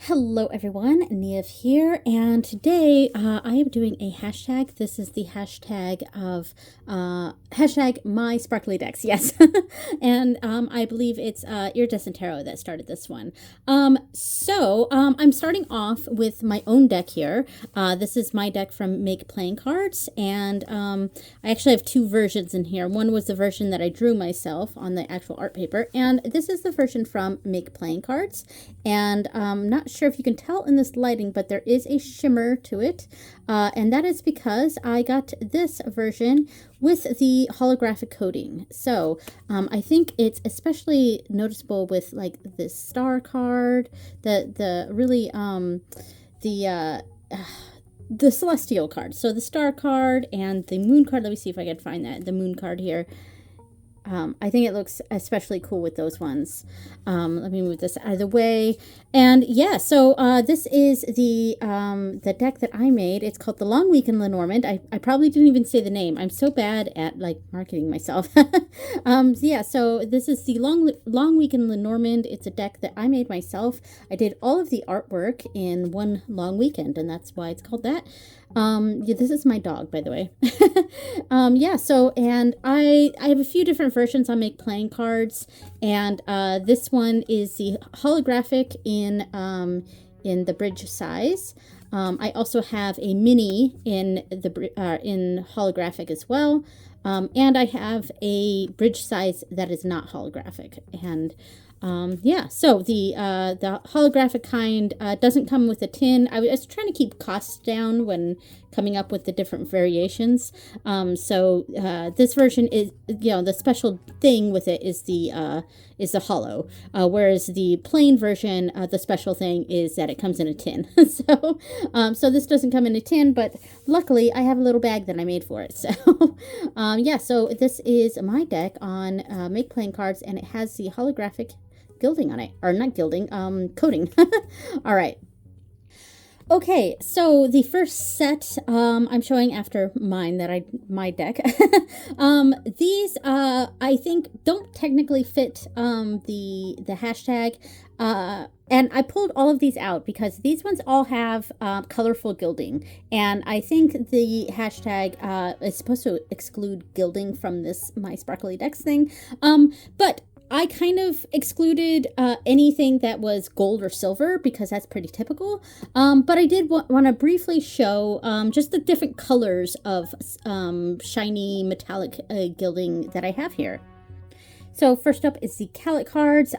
Hello everyone, Nev here, and today I am doing a hashtag. This is the hashtag of hashtag my sparkly decks, yes. And I believe it's Iridescent Tarot that started this one. I'm starting off with my own deck here. This is my deck from MakePlayingCards, and I actually have two versions in here. One was the version that I drew myself on the actual art paper, and this is the version from MakePlayingCards. And not sure if you can tell in this lighting, but there is a shimmer to it, and that is because I got this version with the holographic coating. So I think it's especially noticeable with like this star card, the celestial card. So the star card and the moon card. Let me see if I can find the moon card here. I think it looks especially cool with those ones. Let me move this out of the way. And yeah, so this is the deck that I made. It's called the Long Week in Lenormand. I probably didn't even say the name. I'm so bad at like marketing myself. Yeah, so this is the Long Week in Lenormand. It's a deck that I made myself. I did all of the artwork in one long weekend, and that's why it's called that. Yeah, this is my dog, by the way. Yeah, so, and I have a few different versions on MakePlayingCards, and this one is the holographic in the bridge size. I also have a mini in holographic as well, and I have a bridge size that is not holographic. And yeah, so the holographic kind doesn't come with a tin. I was trying to keep costs down when coming up with the different variations. This version is, the special thing with it is the hollow, whereas the plain version, the special thing is that it comes in a tin. So this doesn't come in a tin, but luckily I have a little bag that I made for it. So yeah, so this is my deck on MakePlayingCards, and it has the holographic gilding on it, or not gilding, coating. All right. Okay, so the first set I'm showing after mine my deck. These I think don't technically fit the hashtag. And I pulled all of these out because these ones all have colorful gilding, and I think the hashtag is supposed to exclude gilding from this My Sparkly Decks thing. But I kind of excluded anything that was gold or silver because that's pretty typical. But I did want to briefly show just the different colors of shiny metallic gilding that I have here. So first up is the Calyx cards.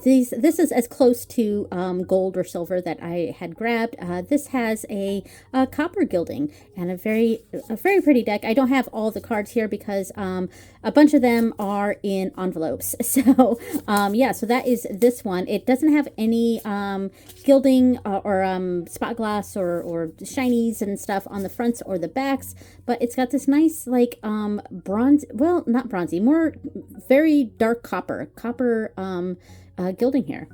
This is as close to gold or silver that I had grabbed. This has a copper gilding and a very pretty deck. I don't have all the cards here because a bunch of them are in envelopes. So yeah, so that is this one. It doesn't have any gilding or spot glass or shinies and stuff on the fronts or the backs, but it's got this nice like bronze, well, not bronzy, more very dark copper gilding here.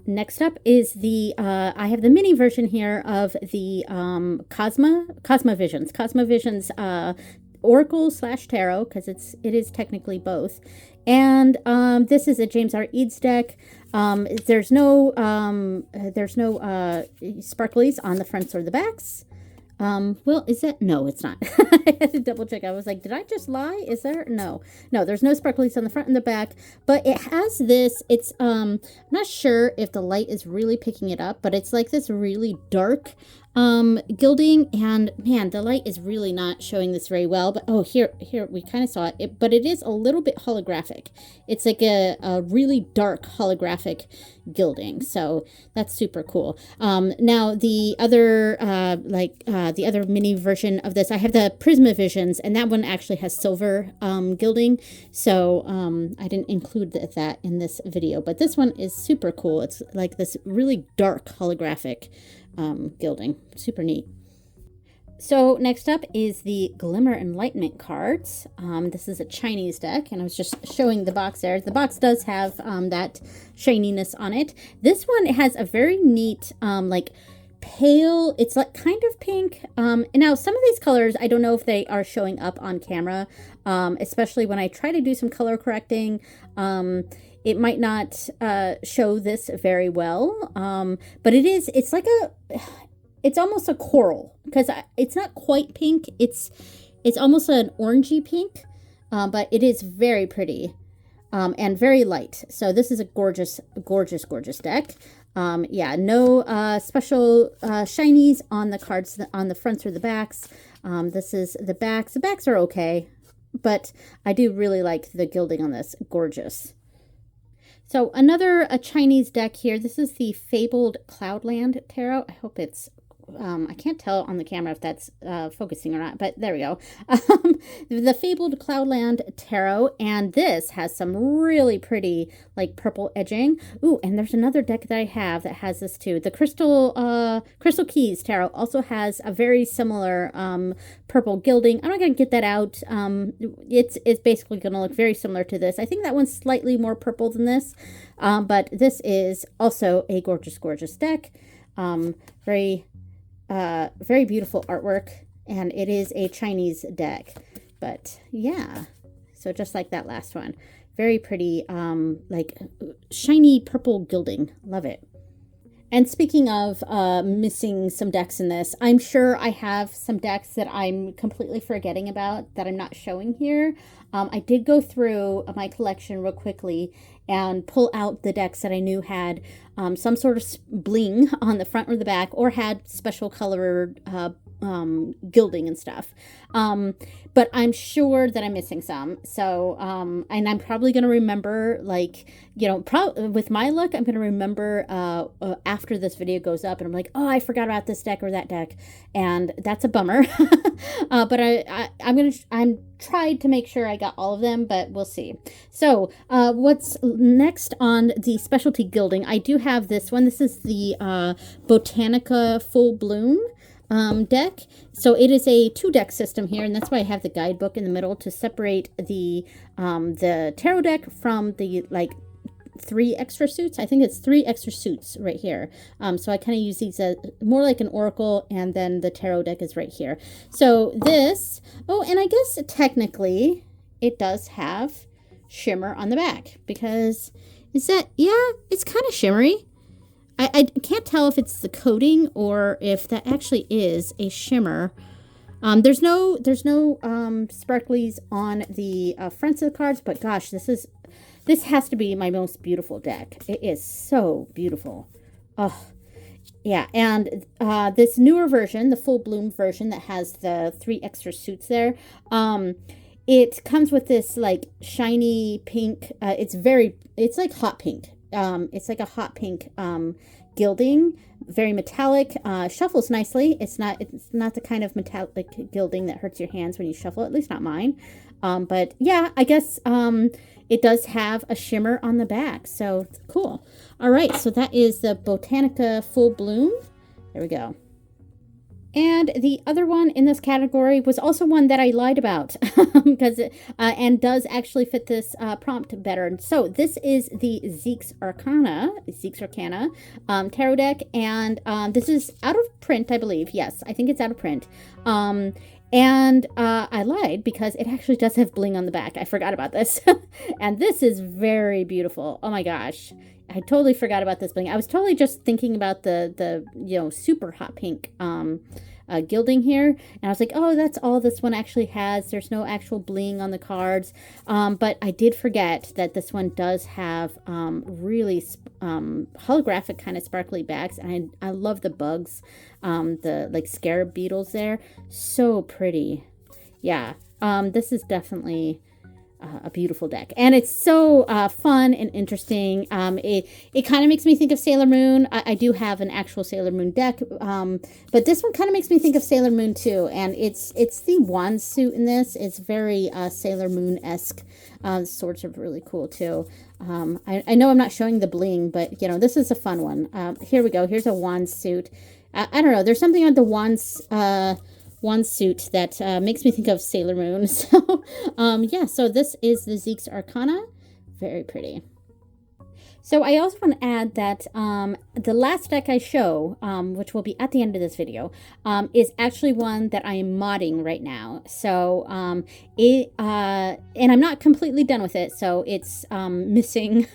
Next up is the I have the mini version here of the Cosmovisions Oracle / Tarot, because it is technically both. And this is a James R. Eads deck. There's no sparklies on the fronts or the backs. Well, is that? No, it's not. I had to double check. I was like, did I just lie? Is there? No, there's no sparklies on the front and the back, but it has this, it's, I'm not sure if the light is really picking it up, but it's like this really dark, gilding, and man, the light is really not showing this very well, but oh, here, we kind of saw it, but it is a little bit holographic. It's like a really dark holographic gilding, so that's super cool. Now the other, the other mini version of this, I have the Prismavisions, and that one actually has silver, gilding, so, I didn't include that in this video, but this one is super cool. It's like this really dark holographic gilding. Super neat. So next up is the Glimmer Enlightenment cards. This is a Chinese deck, and I was just showing the box there. The box does have that shininess on it. This one has a very neat like pale, it's like kind of pink. And now some of these colors, I don't know if they are showing up on camera, especially when I try to do some color correcting. it might not show this very well, but it's like it's almost a coral, because it's not quite pink. It's almost an orangey pink, but it is very pretty. And very light. So this is a gorgeous, gorgeous, gorgeous deck. Yeah, no special shinies on the cards, on the fronts or the backs. This is the backs. The backs are okay, but I do really like the gilding on this. Gorgeous. So a Chinese deck here. This is the Fabled Cloudland Tarot. I hope it's I can't tell on the camera if that's focusing or not, but there we go. The Fabled Cloudland Tarot, and this has some really pretty, like, purple edging. Ooh, and there's another deck that I have that has this too. The Crystal Keys Tarot also has a very similar purple gilding. I'm not going to get that out. It's basically going to look very similar to this. I think that one's slightly more purple than this, but this is also a gorgeous, gorgeous deck. Very beautiful artwork, and it is a Chinese deck. But yeah, so just like that last one, very pretty, like shiny purple gilding. Love it. And speaking of missing some decks in this, I'm sure I have some decks that I'm completely forgetting about that I'm not showing here. I did go through my collection real quickly and pull out the decks that I knew had some sort of bling on the front or the back, or had special colored gilding and stuff. But I'm sure that I'm missing some. So, and I'm probably going to remember, like, you know, with my luck, I'm going to remember after this video goes up, and I'm like, oh, I forgot about this deck or that deck. And that's a bummer. But I'm tried to make sure I got all of them, but we'll see. So, what's next on the specialty gilding? I do have this one. This is the Botanica Full Bloom deck. So it is a 2-deck system here, and that's why I have the guidebook in the middle to separate the tarot deck from the, like, 3 extra suits. I think it's 3 extra suits right here. So I kind of use these as more like an oracle, and then the tarot deck is right here. So this, oh, and I guess technically it does have shimmer on the back, because is that, yeah, it's kind of shimmery. I can't tell if it's the coating or if that actually is a shimmer. There's no sparklies on the fronts of the cards, but gosh, this has to be my most beautiful deck. It is so beautiful. Oh, yeah, and this newer version, the Full Bloom version that has the 3 extra suits there, it comes with this, like, shiny pink. It's like hot pink. It's like a hot pink gilding, very metallic, shuffles nicely. It's not the kind of metallic gilding that hurts your hands when you shuffle, at least not mine. But yeah, I guess it does have a shimmer on the back, so cool. All right, so that is the Botanica Full Bloom. There we go. And the other one in this category was also one that I lied about, because it and does actually fit this prompt better. So this is the Zeke's Arcana tarot deck, and this is out of print, I believe. Yes, I think it's out of print. And I lied, because it actually does have bling on the back. I forgot about this. And this is very beautiful. Oh my gosh. I totally forgot about this bling. I was totally just thinking about the you know, super hot pink gilding here. And I was like, oh, that's all this one actually has. There's no actual bling on the cards. But I did forget that this one does have really holographic kind of sparkly backs. And I love the bugs, the, like, scarab beetles there. So pretty. Yeah, this is definitely a beautiful deck, and it's so fun and interesting. It kind of makes me think of Sailor Moon. I do have an actual Sailor Moon deck, but this one kind of makes me think of Sailor Moon too. And it's the wand suit in this. It's very Sailor Moon-esque. Swords are really cool too. I know I'm not showing the bling, but you know, this is a fun one. Here we go. Here's a wand suit. I don't know. There's something on the wands. One suit that makes me think of Sailor Moon. So, yeah, so this is the Zeke's Arcana. Very pretty. So I also want to add that the last deck I show, which will be at the end of this video, is actually one that I am modding right now. So and I'm not completely done with it, so it's missing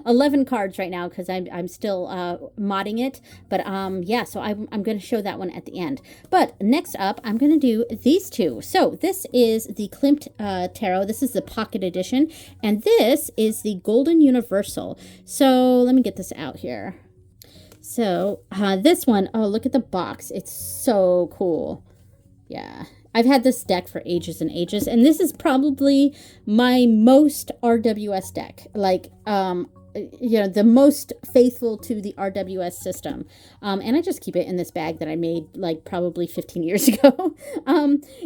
11 cards right now because I'm still modding it. But yeah, so I'm going to show that one at the end. But next up, I'm going to do these two. So this is the Klimt Tarot. This is the Pocket Edition, and this is the Golden Universal. So let me get this out here. So this one, oh, look at the box. It's so cool. Yeah. I've had this deck for ages and ages, and this is probably my most RWS deck. Like, you know, the most faithful to the RWS system. And I just keep it in this bag that I made like probably 15 years ago.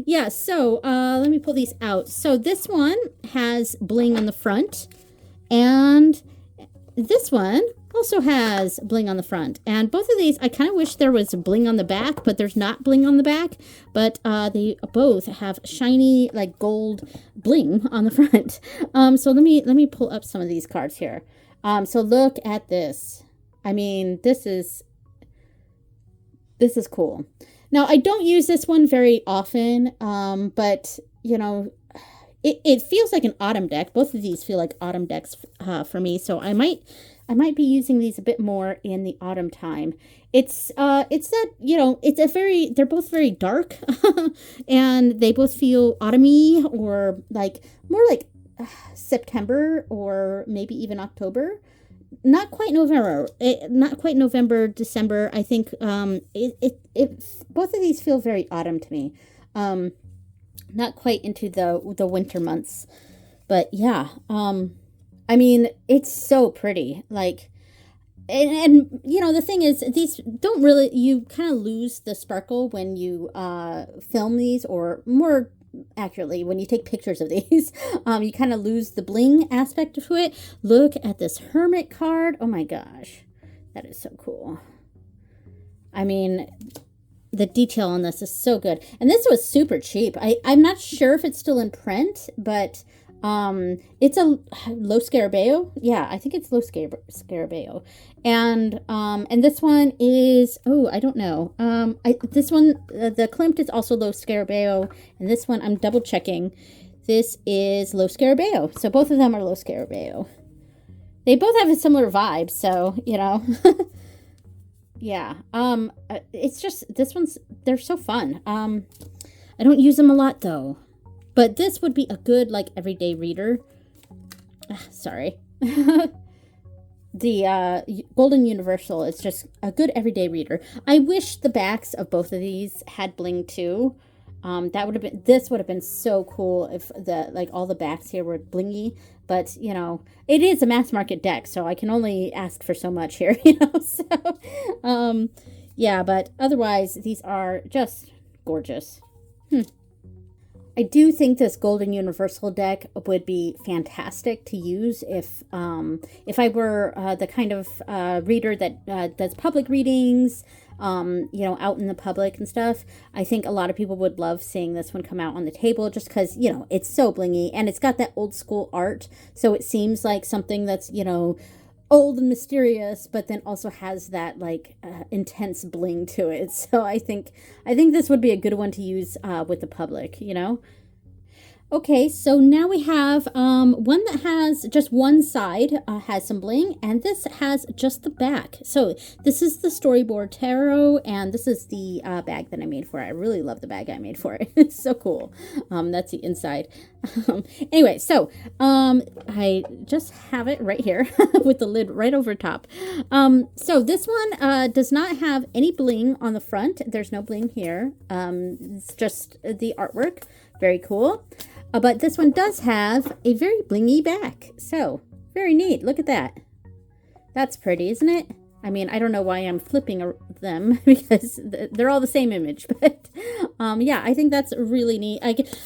Yeah, so let me pull these out. So this one has bling on the front, and this one also has bling on the front. And both of these, I kind of wish there was bling on the back, but there's not bling on the back. But they both have shiny, like, gold bling on the front. So let me pull up some of these cards here. So look at this. I mean, this is cool. Now, I don't use this one very often, but, you know, it feels like an autumn deck. Both of these feel like autumn decks for me, so I might be using these a bit more in the autumn time. It's that, you know, they're both very dark, and they both feel autumny, or like more like September, or maybe even October. Not quite November. Not quite November, December. I think both of these feel very autumn to me. Not quite into the winter months, but yeah. I mean, it's so pretty. Like, and you know, the thing is, these don't really, you kind of lose the sparkle when you film these, or more accurately, when you take pictures of these. You kind of lose the bling aspect to it. Look at this Hermit card. Oh my gosh, that is so cool. I mean, the detail on this is so good. And this was super cheap. I'm not sure if it's still in print, but it's a Lo Scarabeo. Yeah, I think it's Lo Scarabeo. And this one is, oh, I don't know. This one, the Klimt is also Lo Scarabeo, and this one, I'm double checking. This is Lo Scarabeo. So both of them are Lo Scarabeo. They both have a similar vibe, so, you know. Yeah. It's just, they're so fun. I don't use them a lot, though. But this would be a good, like, everyday reader. Sorry. The Golden Universal is just a good everyday reader. I wish the backs of both of these had bling, too. This would have been so cool if all the backs here were blingy. But, you know, it is a mass market deck, so I can only ask for so much here, you know. So, yeah, but otherwise, these are just gorgeous. I do think this Golden Universal deck would be fantastic to use if I were the kind of reader that does public readings, you know, out in the public and stuff. I think a lot of people would love seeing this one come out on the table, just because, you know, it's so blingy, and it's got that old school art, so it seems like something that's, you know, old and mysterious, but then also has that, like, intense bling to it. So I think this would be a good one to use with the public, you know. Okay, so now we have one that has just one side, has some bling, and this has just the back. So this is the Storyboard Tarot, and this is the bag that I made for it. I really love the bag I made for it. It's so cool. That's the inside. Anyway, so I just have it right here with the lid right over top. So this one does not have any bling on the front. There's no bling here. It's just the artwork. Very cool. But this one does have a very blingy back. So, very neat. Look at that. That's pretty, isn't it? I mean, I don't know why I'm flipping them because they're all the same image. But, yeah, I think that's really neat.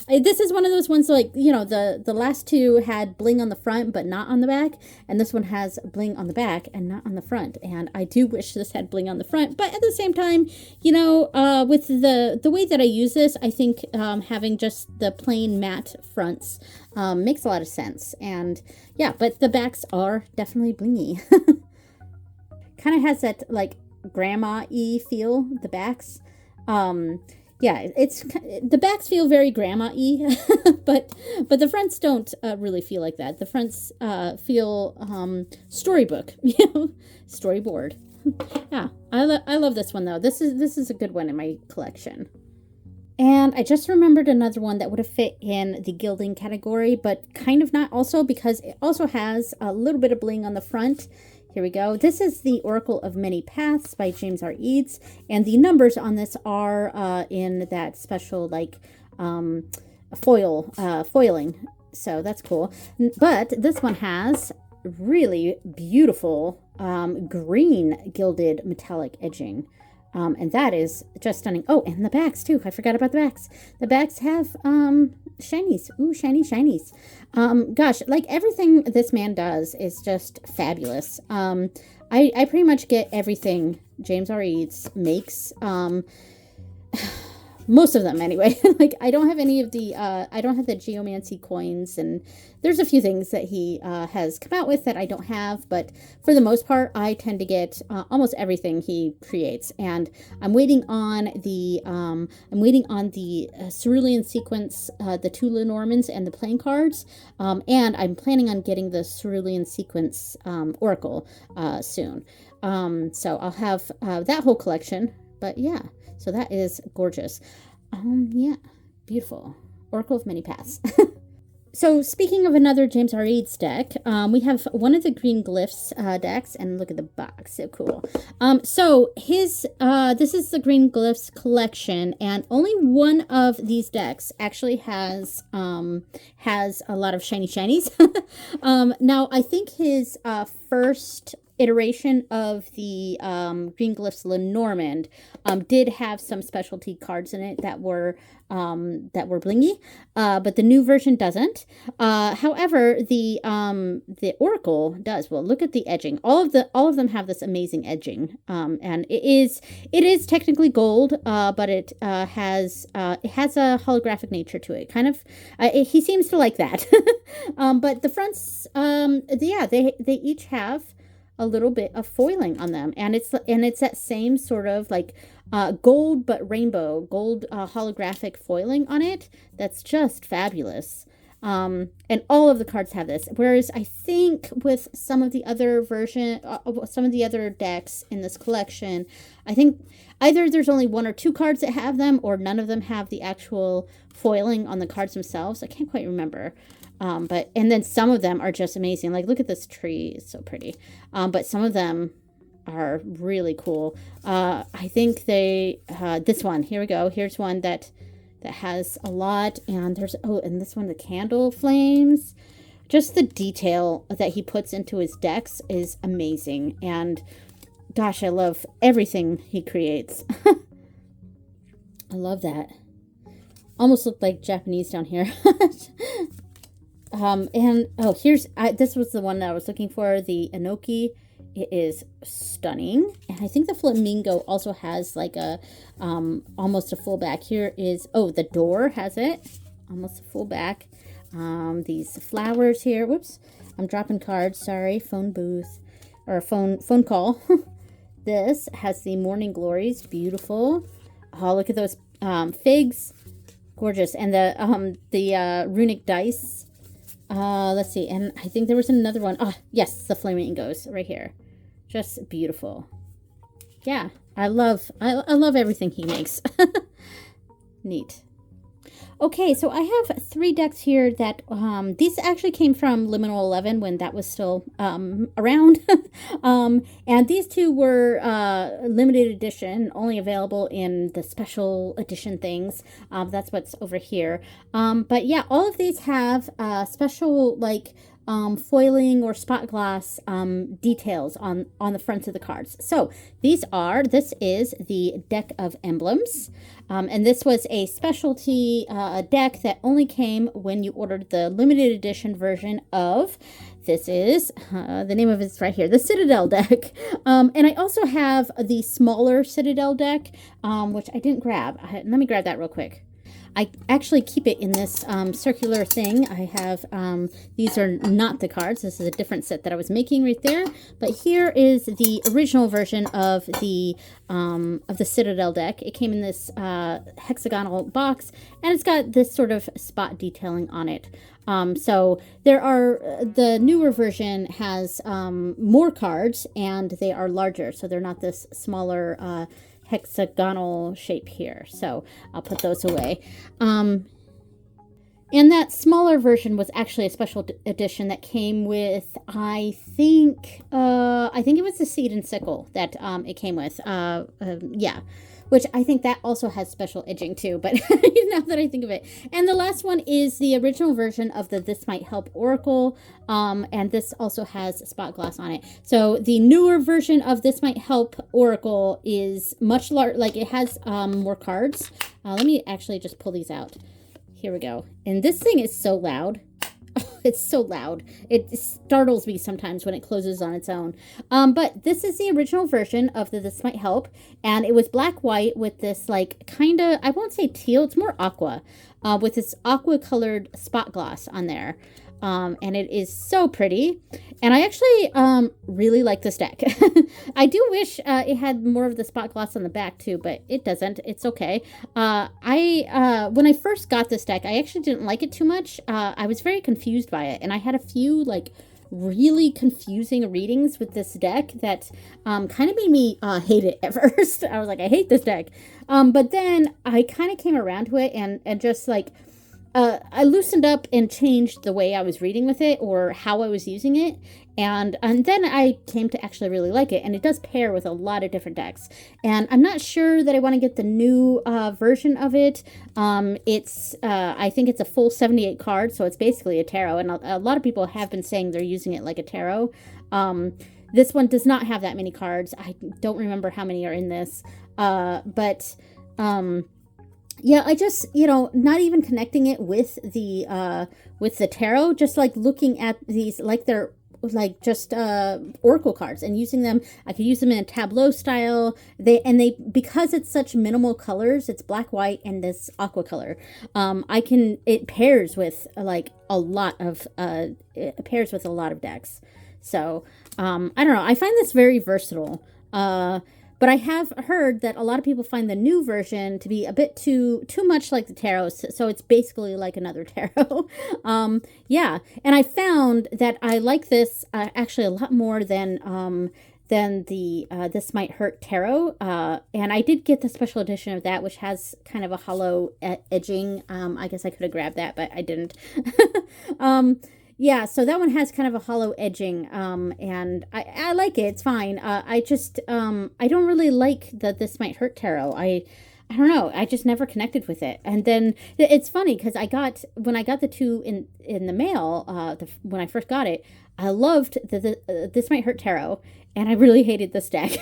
This is one of those ones, like, you know, the last two had bling on the front but not on the back. And this one has bling on the back and not on the front. And I do wish this had bling on the front. But at the same time, you know, with the way that I use this, I think having just the plain matte fronts makes a lot of sense. And, yeah, but the backs are definitely blingy. kind of has that like grandma-y feel, the backs. Yeah, it's the backs feel very grandma-y, but the fronts don't really feel like that. The fronts feel storybook, storyboard. Yeah, I love this one though. This is a good one in my collection. And I just remembered another one that would have fit in the gilding category, but kind of not also, because it also has a little bit of bling on the front. Here we go. This is the Oracle of Many Paths by James R. Eads, and the numbers on this are in that special like foiling. So that's cool. But this one has really beautiful green gilded metallic edging. And that is just stunning. Oh, and the backs too. I forgot about the backs. The backs have shinies. Ooh, shinies. Gosh, like everything this man does is just fabulous. I pretty much get everything James R. Eads makes. Most of them anyway. Like I don't have any of the I don't have the geomancy coins, and there's a few things that he has come out with that I don't have, but for the most part I tend to get almost everything he creates. And I'm waiting on the cerulean sequence, the two Lenormands and the playing cards, and I'm planning on getting the cerulean sequence oracle soon. So I'll have that whole collection. But yeah, so that is gorgeous. Yeah, beautiful. Oracle of Many Paths. So speaking of another James R. Eads deck, we have one of the green glyphs decks, and look at the box, so cool. So his this is the green glyphs collection, and only one of these decks actually has a lot of shinies. Now I think his first iteration of the green glyphs Lenormand did have some specialty cards in it that were blingy, but the new version doesn't. However, the Oracle does. Well, look at the edging. All of them have this amazing edging, and it is technically gold, but it has a holographic nature to it. Kind of, he seems to like that. But the fronts, yeah, they each have a little bit of foiling on them, and it's that same sort of like gold but rainbow gold holographic foiling on it. That's just fabulous. And all of the cards have this, whereas I think with some of the other some of the other decks in this collection, I think either there's only one or two cards that have them, or none of them have the actual foiling on the cards themselves. I can't quite remember. And then some of them are just amazing. Like, look at this tree. It's so pretty. But some of them are really cool. I think this one, here we go. Here's one that has a lot. And and this one, the candle flames. Just the detail that he puts into his decks is amazing. And gosh, I love everything he creates. I love that. Almost looked like Japanese down here. And this was the one that I was looking for, the Enoki. It is stunning, and I think the flamingo also has like a almost a full back. Here is the door has it almost a full back. These flowers here. Whoops, I'm dropping cards. Sorry, phone booth or phone call. This has the morning glories. Beautiful. Oh, look at those figs, gorgeous, and the runic dice. Let's see, and I think there was another one. Yes, the flamingos right here. Just beautiful. Yeah, I love everything he makes. Neat. Okay, so I have 3 decks here that, these actually came from Liminal 11 when that was still, around. And these 2 were, limited edition, only available in the special edition things. That's what's over here. But yeah, all of these have, special, like, foiling or spot gloss details on the fronts of the cards. So this is the deck of emblems, and this was a specialty deck that only came when you ordered the limited edition version of, this is the name of it's right here, the Citadel deck. And I also have the smaller Citadel deck, which I didn't grab. Let me grab that real quick. I actually keep it in this circular thing. I have, these are not the cards. This is a different set that I was making right there. But here is the original version of the Citadel deck. It came in this hexagonal box, and it's got this sort of spot detailing on it. So there are, the newer version has more cards, and they are larger. So they're not this smaller hexagonal shape here. So I'll put those away. And that smaller version was actually a special edition that came with, I think it was the Seed and Sickle that it came with. Yeah. Which I think that also has special edging too, but now that I think of it. And the last one is the original version of the This Might Help Oracle, and this also has spot gloss on it. So the newer version of This Might Help Oracle is much larger, like it has more cards. Let me actually just pull these out. Here we go. And this thing is so loud. It's so loud. It startles me sometimes when it closes on its own. But this is the original version of the This Might Help. And it was black-white with this, like, kind of, I won't say teal, it's more aqua. With this aqua-colored spot gloss on there. And it is so pretty. And I actually really like this deck. I do wish it had more of the spot gloss on the back too, but it doesn't. It's okay. When I first got this deck, I actually didn't like it too much. I was very confused by it, and I had a few like really confusing readings with this deck that kind of made me hate it at first. I was like, I hate this deck. But then I kind of came around to it and just like I loosened up and changed the way I was reading with it or how I was using it. And then I came to actually really like it. And it does pair with a lot of different decks. And I'm not sure that I want to get the new version of it. I think it's a full 78 cards. So it's basically a tarot. And a lot of people have been saying they're using it like a tarot. This one does not have that many cards. I don't remember how many are in this. Yeah, I just, not even connecting it with the tarot, just like looking at these, like they're like just oracle cards and using them. I could use them in a tableau style. Because it's such minimal colors, it's black, white, and this aqua color. It pairs with like it pairs with a lot of decks. So, I don't know. I find this very versatile. But I have heard that a lot of people find the new version to be a bit too much like the tarot, so it's basically like another tarot. Yeah, and I found that I like this actually a lot more than the This Might Hurt Tarot. And I did get the special edition of that, which has kind of a hollow edging. I guess I could have grabbed that, but I didn't. Yeah, so that one has kind of a hollow edging, and I like it. It's fine. I just, I don't really like the This Might Hurt Tarot. I don't know. I just never connected with it. And then it's funny because when I got the two in the mail, when I first got it, I loved the This Might Hurt Tarot, and I really hated this deck.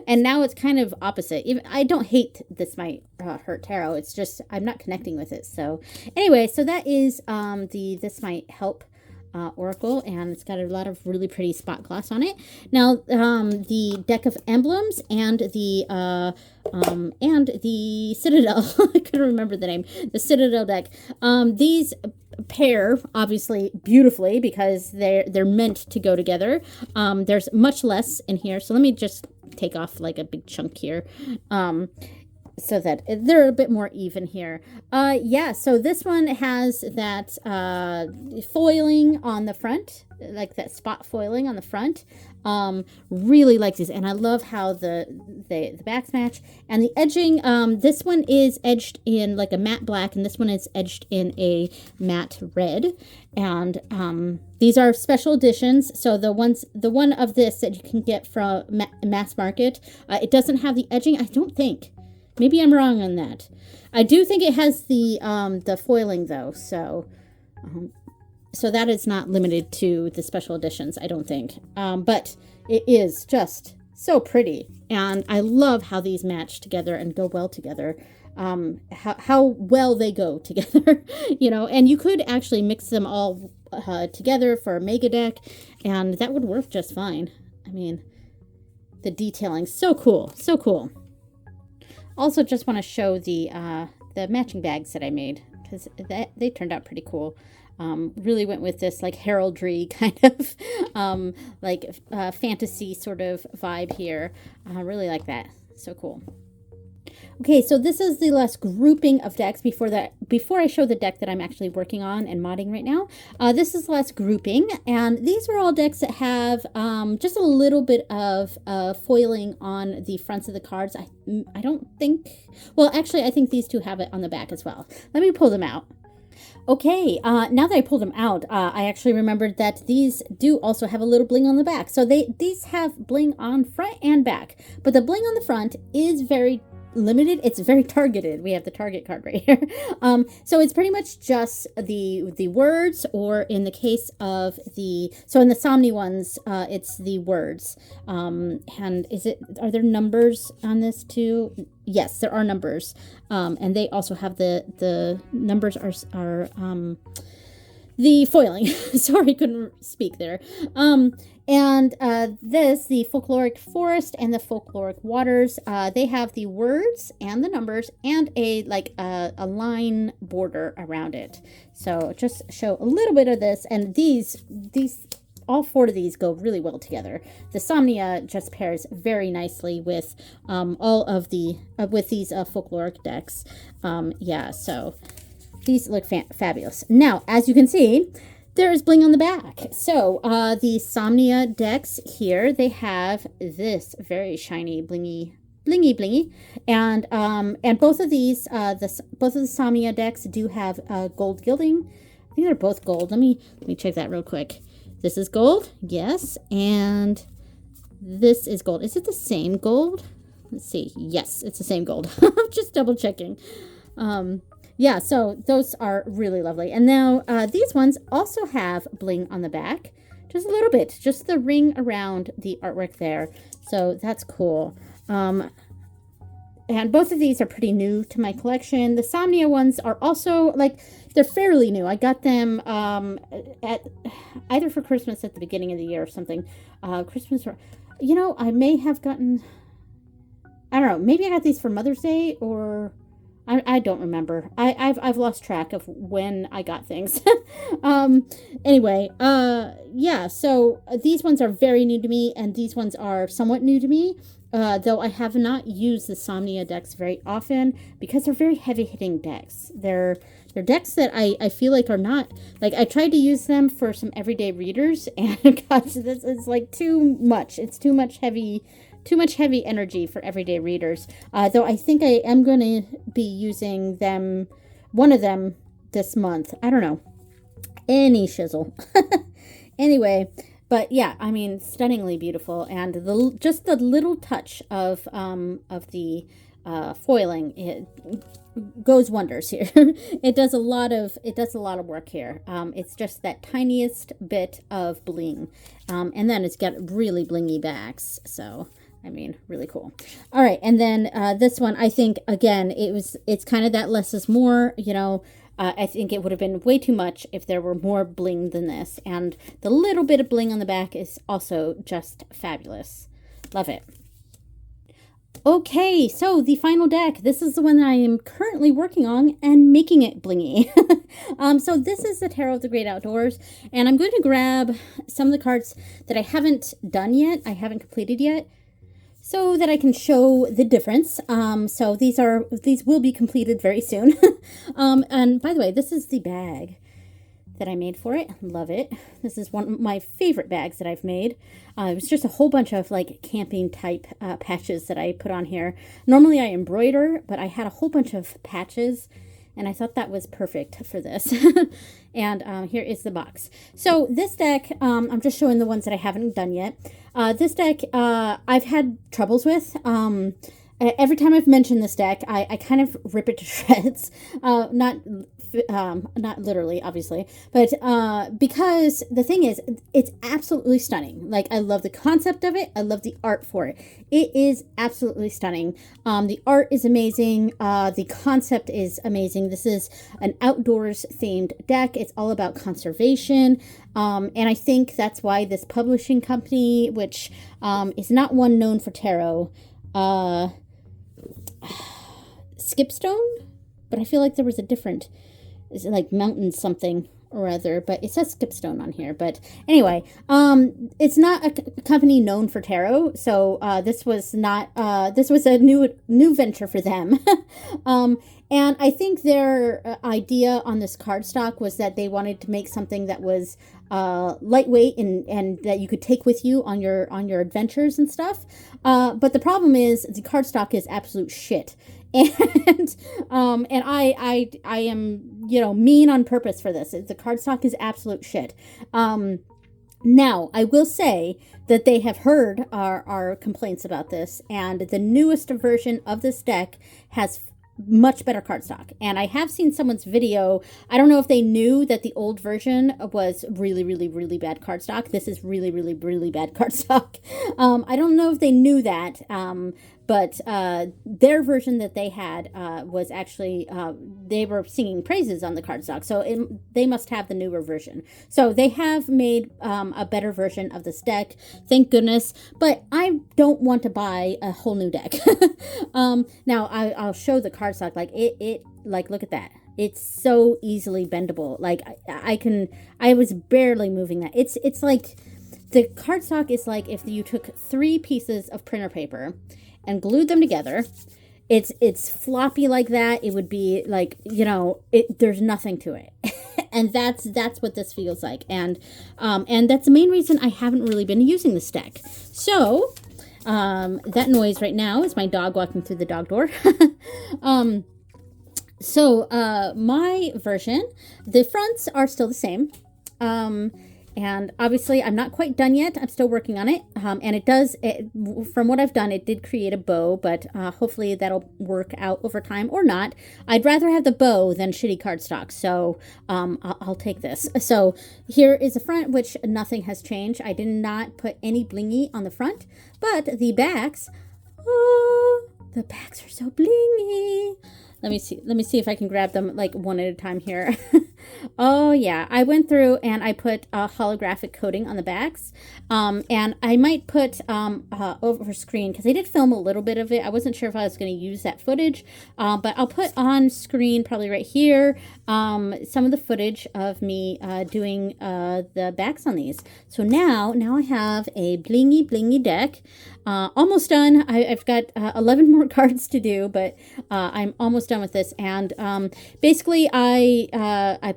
And now it's kind of opposite. I don't hate This Might Hurt Tarot. It's just I'm not connecting with it. So anyway, so that is the This Might Help Oracle, and it's got a lot of really pretty spot gloss on it. Now, the deck of emblems and the Citadel, I couldn't remember the name, the Citadel deck. These pair obviously beautifully because they're meant to go together. There's much less in here, so let me just take off like a big chunk here. So that they're a bit more even here. Yeah, so this one has that foiling on the front, like that spot foiling on the front. Really like these, and I love how the backs match. And the edging, this one is edged in like a matte black, and this one is edged in a matte red. And these are special editions. So the one of this that you can get from mass market, it doesn't have the edging, I don't think. Maybe I'm wrong on that. I do think it has the foiling though, so that is not limited to the special editions, I don't think. But it is just so pretty, and I love how these match together and go well together. How well they go together, and you could actually mix them all together for a mega deck, and that would work just fine. I mean, the detailing, so cool, so cool. Also, just want to show the the matching bags that I made, because they turned out pretty cool. Really went with this like heraldry kind of fantasy sort of vibe here. Really like that. So cool. Okay, so this is the last grouping of decks before I show the deck that I'm actually working on and modding right now. This is the last grouping, and these are all decks that have just a little bit of foiling on the fronts of the cards. I don't think, well, actually, I think these two have it on the back as well. Let me pull them out. Okay, now that I pulled them out, I actually remembered that these do also have a little bling on the back. So these have bling on front and back, but the bling on the front is very limited. It's very targeted. We have the target card right here. So it's pretty much just the words, or in the case of so in the Somni ones, it's the words. And are there numbers on this too? Yes, there are numbers. And they also have the numbers are the foiling. Sorry, couldn't speak there. And the folkloric forest and the folkloric waters, they have the words and the numbers and a line border around it. So just show a little bit of this, and these all four of these go really well together. The Somnia just pairs very nicely with all of the with these folkloric decks. Yeah, so these look fabulous. Now, as you can see, there is bling on the back. So the Somnia decks here, they have this very shiny blingy blingy, and both of these both of the Somnia decks do have gold gilding. I think they're both gold. Let me check that real quick. This is gold, yes, and this is gold. Is it the same gold? Let's see. Yes, it's the same gold. I'm just double checking. Yeah, so those are really lovely. And now these ones also have bling on the back. Just a little bit. Just the ring around the artwork there. So that's cool. And both of these are pretty new to my collection. The Somnia ones are also, they're fairly new. I got them at either for Christmas at the beginning of the year or something. Christmas, or, I may have gotten, I don't know, maybe I got these for Mother's Day, or I don't remember. I've lost track of when I got things. Anyway, yeah, so these ones are very new to me, and these ones are somewhat new to me, though I have not used the Somnia decks very often because they're very heavy-hitting decks. They're decks that I feel like are not, I tried to use them for some everyday readers, and gosh, this is too much. It's too much heavy energy for everyday readers. Though I think I am going to be using one of them this month. I don't know. Any shizzle. Anyway, but yeah, I mean, stunningly beautiful, and just the little touch of the foiling, it goes wonders here. It does a lot of work here. It's just that tiniest bit of bling, and then it's got really blingy backs. So, I mean, really cool. All right, and then this one, I think, again, it's kind of that less is more, I think it would have been way too much if there were more bling than this, and the little bit of bling on the back is also just fabulous. Love it. Okay, so the final deck. This is the one that I am currently working on and making it blingy. So this is the Tarot of the Great Outdoors, and I'm going to grab some of the cards that I haven't done yet, I haven't completed yet, so that I can show the difference. So these will be completed very soon. And by the way, this is the bag that I made for it. Love it. This is one of my favorite bags that I've made. It was just a whole bunch of camping type patches that I put on here. Normally I embroider, but I had a whole bunch of patches, and I thought that was perfect for this. And here is the box. So this deck, I'm just showing the ones that I haven't done yet. This deck, I've had troubles with. Every time I've mentioned this deck, I kind of rip it to shreds. Not literally, obviously, but because the thing is, it's absolutely stunning. I love the concept of it. I love the art for it. It is absolutely stunning. The art is amazing. The concept is amazing. This is an outdoors themed deck. It's all about conservation. And I think that's why this publishing company, which is not one known for tarot, Skipstone, but I feel like there was a different, is it like mountain something or other, but it says Skipstone on here. But anyway, it's not a company known for tarot, so this was not this was a new venture for them. And I think their idea on this cardstock was that they wanted to make something that was lightweight and that you could take with you on your adventures and stuff. But the problem is the cardstock is absolute shit. And I am, you know, mean on purpose for this. The cardstock is absolute shit. Now, I will say that they have heard our complaints about this, and the newest version of this deck has much better cardstock. And I have seen someone's video. I don't know if they knew that the old version was really, really, really bad cardstock. This is really, really, really bad cardstock. I don't know if they knew that. But their version that they had was actually, they were singing praises on the cardstock. So they must have the newer version. So they have made a better version of this deck. Thank goodness. But I don't want to buy a whole new deck. Now, I'll show the cardstock. Like, like, look at that. It's so easily bendable. Like, I was barely moving that. It's like, the cardstock is like if you took 3 pieces of printer paper and glued them together. It's floppy like that. It would be like, you know, there's nothing to it. And that's what this feels like. And that's the main reason I haven't really been using this deck. So, that noise right now is my dog walking through the dog door. So, my version, the fronts are still the same. And obviously, I'm not quite done yet. I'm still working on it. And from what I've done, it did create a bow, but hopefully that'll work out over time or not. I'd rather have the bow than shitty cardstock, so I'll take this. So here is the front, which nothing has changed. I did not put any blingy on the front, but the backs, oh, the backs are so blingy. Let me see if I can grab them like one at a time here. Oh yeah, I went through and I put a holographic coating on the backs. And I might put over screen, because I did film a little bit of it. I wasn't sure if I was going to use that footage, but I'll put on screen probably right here some of the footage of me doing the backs on these. So now I have a blingy blingy deck. Almost done. I've got 11 more cards to do, but I'm almost done with this. And basically, I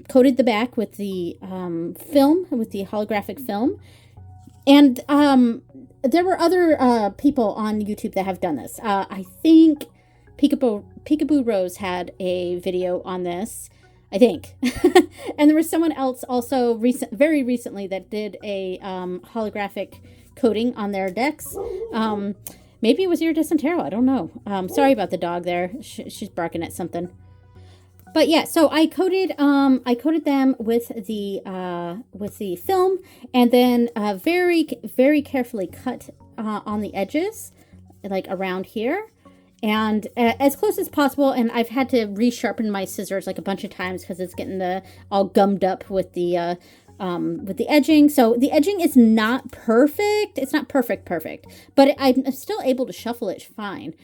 coated the back with the film, with the holographic film. And there were other people on YouTube that have done this. I think Peekaboo Rose had a video on this, I think. And there was someone else also very recently that did a holographic coating on their decks. Maybe it was Iridescent Tarot. I don't know. Sorry about the dog there. She's barking at something. But yeah, so I coated them with the film, and then very, very carefully cut on the edges, like around here, and as close as possible. And I've had to resharpen my scissors like a bunch of times because it's getting all gummed up with the edging. So the edging is not perfect. It's not perfect, but I'm still able to shuffle it fine.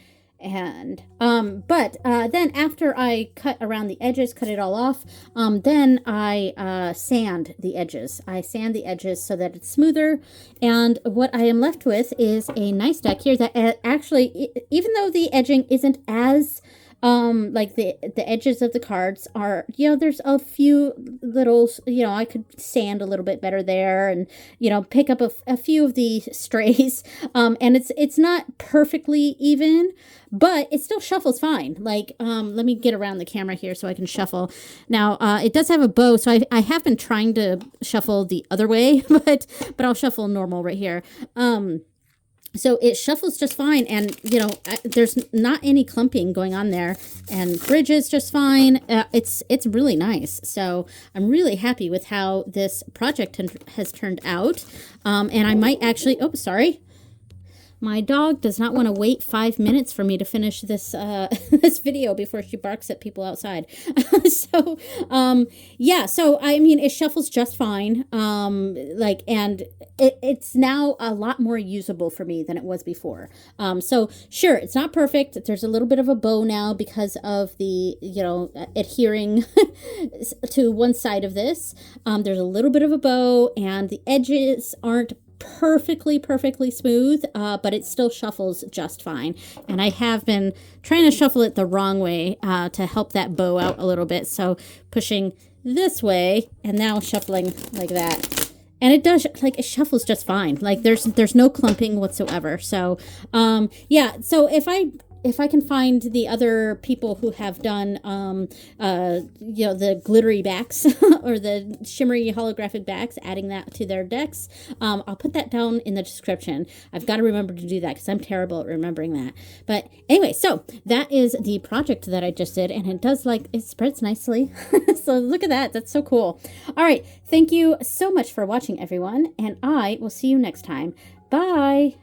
And but then after I cut around the edges, cut it all off, then I sand the edges. I sand the edges so that it's smoother. And what I am left with is a nice deck here that actually, even though the edging isn't as like the edges of the cards are, you know, there's a few little, you know, I could sand a little bit better there, and, you know, pick up a few of the strays. And it's not perfectly even, but it still shuffles fine. Like, let me get around the camera here so I can shuffle. Now, it does have a bow, so I have been trying to shuffle the other way, but I'll shuffle normal right here. So it shuffles just fine, and, you know, there's not any clumping going on there, and bridges just fine. It's really nice. So I'm really happy with how this project has turned out. And I might actually, oh, sorry. My dog does not want to wait 5 minutes for me to finish this this video before she barks at people outside. So, yeah, so I mean, it shuffles just fine. Like, and it's now a lot more usable for me than it was before. So sure, it's not perfect. There's a little bit of a bow now because of the, you know, adhering to one side of this. There's a little bit of a bow, and the edges aren't perfectly smooth, but it still shuffles just fine. And I have been trying to shuffle it the wrong way to help that bow out a little bit. So pushing this way and now shuffling like that. And it does, like, it shuffles just fine. Like, there's no clumping whatsoever. So, yeah, so if I can find the other people who have done, you know, the glittery backs or the shimmery holographic backs, adding that to their decks, I'll put that down in the description. I've got to remember to do that because I'm terrible at remembering that. But anyway, so that is the project that I just did, and it does, like, it spreads nicely. So look at that. That's so cool. All right. Thank you so much for watching, everyone, and I will see you next time. Bye.